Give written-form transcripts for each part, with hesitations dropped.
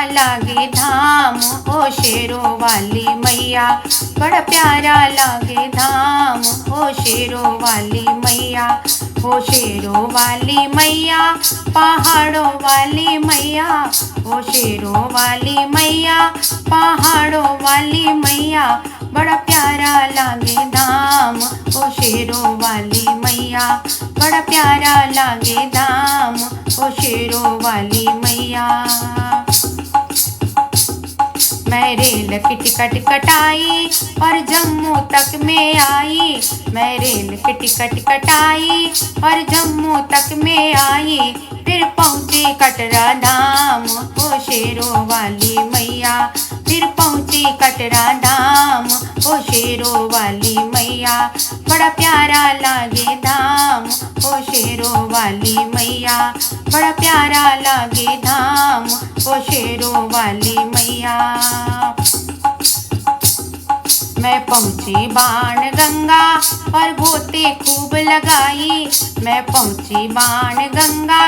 लागे धाम ओ शेरों वाली मैया, बड़ा प्यारा लागे धाम ओ शेरों वाली मैया। ओ शेरों वाली मैया, पहाड़ों वाली मैया, ओ शेरों वाली मैया, पहाड़ों वाली मैया, बड़ा प्यारा लागे धाम ओ शेरों वाली मैया, बड़ा प्यारा लागे धाम ओ शेरों वाली मैया। मैं रेल की टिकट कटाई और जम्मू तक में आई, मैं रेल की टिकट कटाई और जम्मू तक में आई, फिर पहुंची कटरा धाम ओ शेरों वाली मैया, फिर पहुंची कटरा धाम ओ शेरों वाली मैया, बड़ा प्यारा लागे धाम ओ शेरों वाली मैया, बड़ा प्यारा लागे धाम ओ शेरों वाली मैया। मैं पहुंची बाण गंगा और गोते खूब लगाई, मैं पहुंची बाण गंगा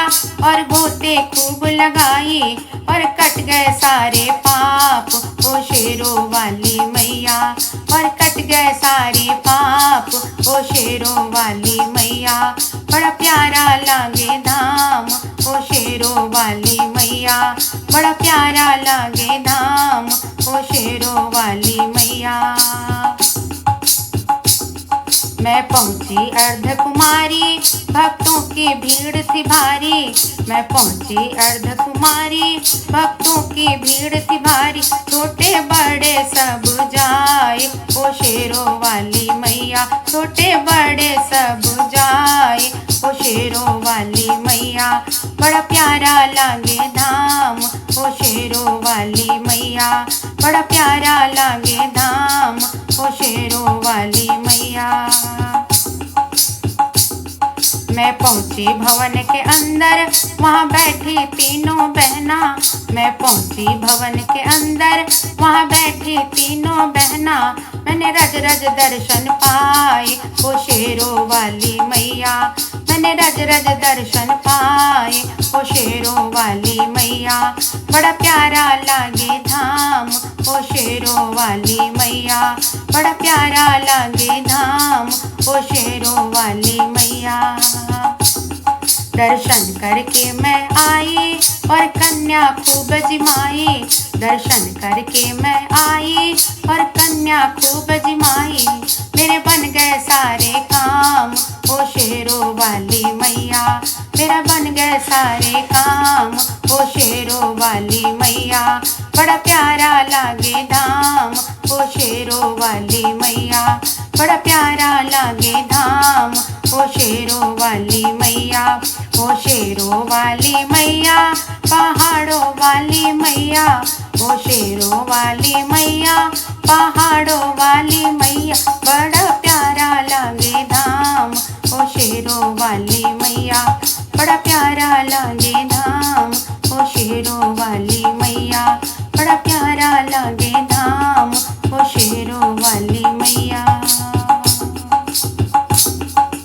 और गोते खूब लगाई, और कट गए सारे पाप ओ शेरों वाली मैया, और कट गए सारे पाप ओ शेरों वाली मैया, बड़ा प्यारा लागे धाम ओ शेरों वाली मैया, बड़ा प्यारा लागे धाम ओ शेरों वाली मैया। मैं पहुंची अर्ध कुमारी, भक्तों की भीड़ थी भारी, मैं पहुंची अर्ध कुमारी, भक्तों की भीड़ थी भारी, छोटे बड़े सब जाए ओ शेरों वाली मैया, छोटे बड़े सब जाए ओ शेरों वाली मैया, बड़ा प्यारा लागे धाम ओ शेरों वाली मैया, बड़ा प्यारा लागे धाम ओ शेरों वाली मैया। मैं पहुंची भवन के अंदर, वहाँ बैठी तीनों बहना, मैं पहुंची भवन के अंदर, वहाँ बैठी तीनों बहना, मैंने रज रज दर्शन पाए ओ शेरों वाली मैया, मैंने रज रज दर्शन पाए ओ शेरों वाली मैया, बड़ा प्यारा लागे धाम ओ शेरों वाली मैया, बड़ा प्यारा लागे धाम ओ शेरों वाली मैया। दर्शन करके मैं आई और कन्या खूब जिमाई, दर्शन करके मैं आई और कन्या खूब जिमाई, मेरे बन गए सारे काम ओ शेरों वाली मैया, मेरा बन गए सारे काम ओ शेरों वाली मैया, बड़ा प्यारा लागे धाम ओ शेरों वाली मैया, बड़ा प्यारा लागे धाम ओ शेरों वाली मैया। ओ शेरों वाली मैया, पहाड़ों वाली मैया, ओ शेरों वाली मैया, पहाड़ों वाली मैया, बड़ा प्यारा लागे धाम ओ शेरों वाली मैया, बड़ा प्यारा लागे धाम ओ शेरों वाली मैया, बड़ा प्यारा लागे